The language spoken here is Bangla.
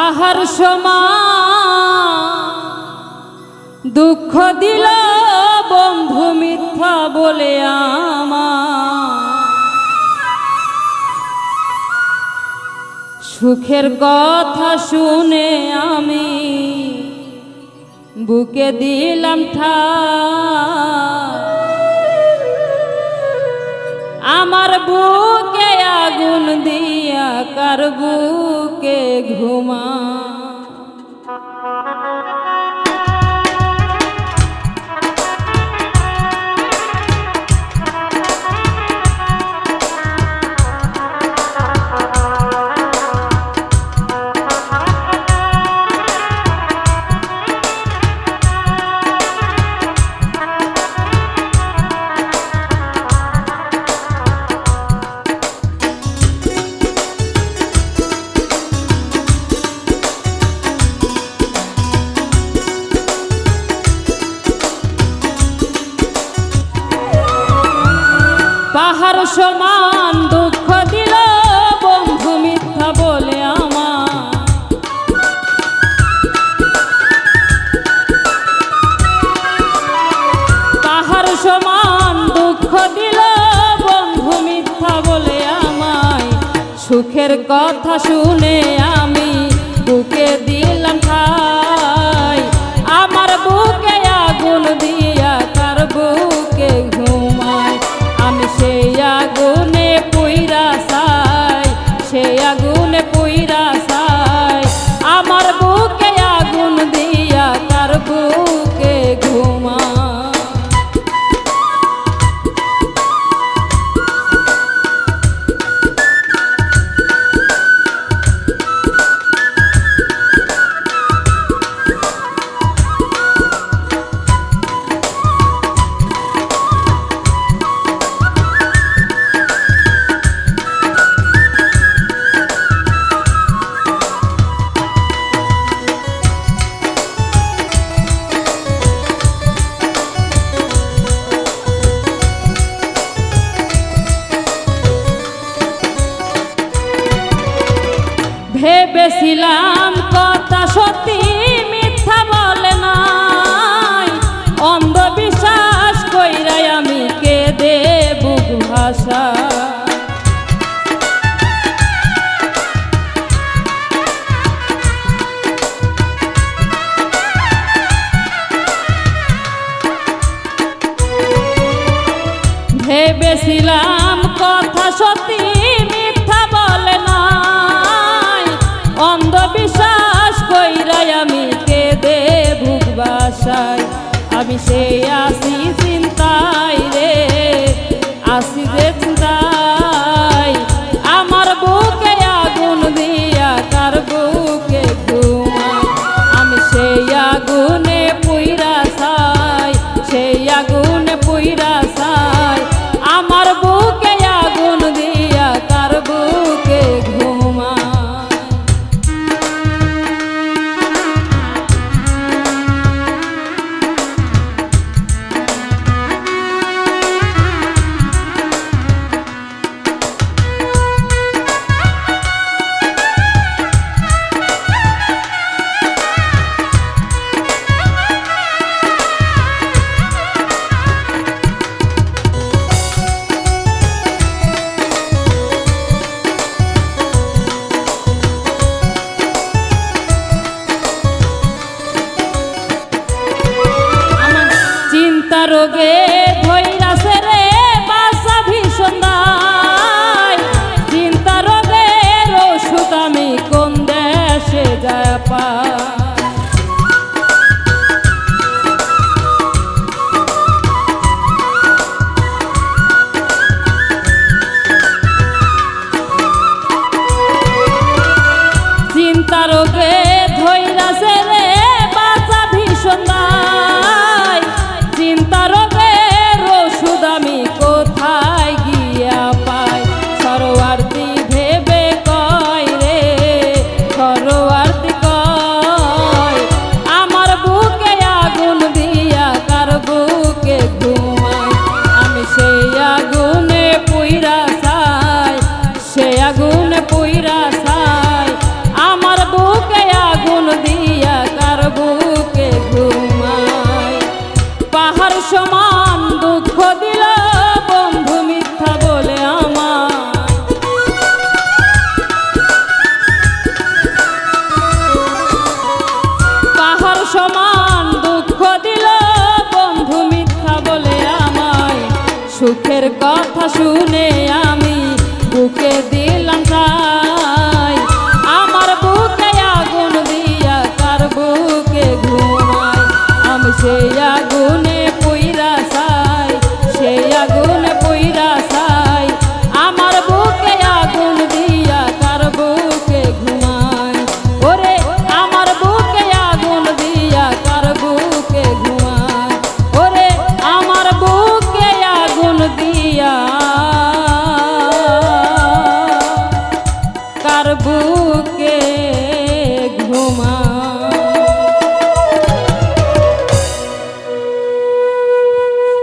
পাহাড় সমান দুঃখ দিল বন্ধু মিথ্যা বলে আমার সুখের কথা শুনে আমি বুকে দিলাম ঠাই আমার বুকে আগুন দিয়া কার বুকে ঘুমা পাহাড় সমান দুঃখ দিল বন্ধু মিথ্যা বলে আমার পাহাড় সমান দুঃখ দিল বন্ধু মিথ্যা বলে আমায় সুখের কথা শুনে আমি বুকে দিলাম ঠাই আমার বুকে আগুন দিয়া কার বুকে ঘুমায় আমি সেই আগুনে পুইরা চাই সেই আগুনে পুইরা চাই আমার বুকে আগুন দিয়া কার বুকে ঘুমা ভেবেছিলাম কথা সত্যি মিথ্যা বলে নাই অন্ধবিশ্বাস কইরাই আমি কেঁদে বুক ভাষা ভেবেছিলাম কথা সত্যি মিথ্যা বলে না অন্ধবিশ্বাস কইরাই আমি কেঁদে বুক বাসায় আমি সেই আসি চিন্তায় রে আসি যে চিন্তায় আমার বুকে আগুন দিয়া কার বুকে ঘুমায় আমি সেই আগুনে পুইরা চাই সেই আগুনে পুইরা চাই আমার বুকে আগুন দিয়া কার বুকে ঘুমায় রোগে ধইরাছে রে বাসা ভীষণ দায় চিন্তা রোগের ওষুধ আমি কোন দেশে যায় পা চিন্তা রোগে ধইরাছে রে বাসা ভীষণ দায় চিন্তা রোগের সুখের কথা শুনে আমি বুকে দিলাম ঠাই, আমার বুকে আগুন দিয়া কার বুকে ঘুমাই, আমি সেই আগুনে পইরা চাই, সেই আগুনে পইরা চাই, আমার বুকে আগুন দিয়া কার বুকে ঘুমাই, ওরে আমার বুকে আগুন দিয়া কার বুকে ঘুমাই, ওরে আমার বুকে আগুন দিয়া কার বুকে ঘুমাই।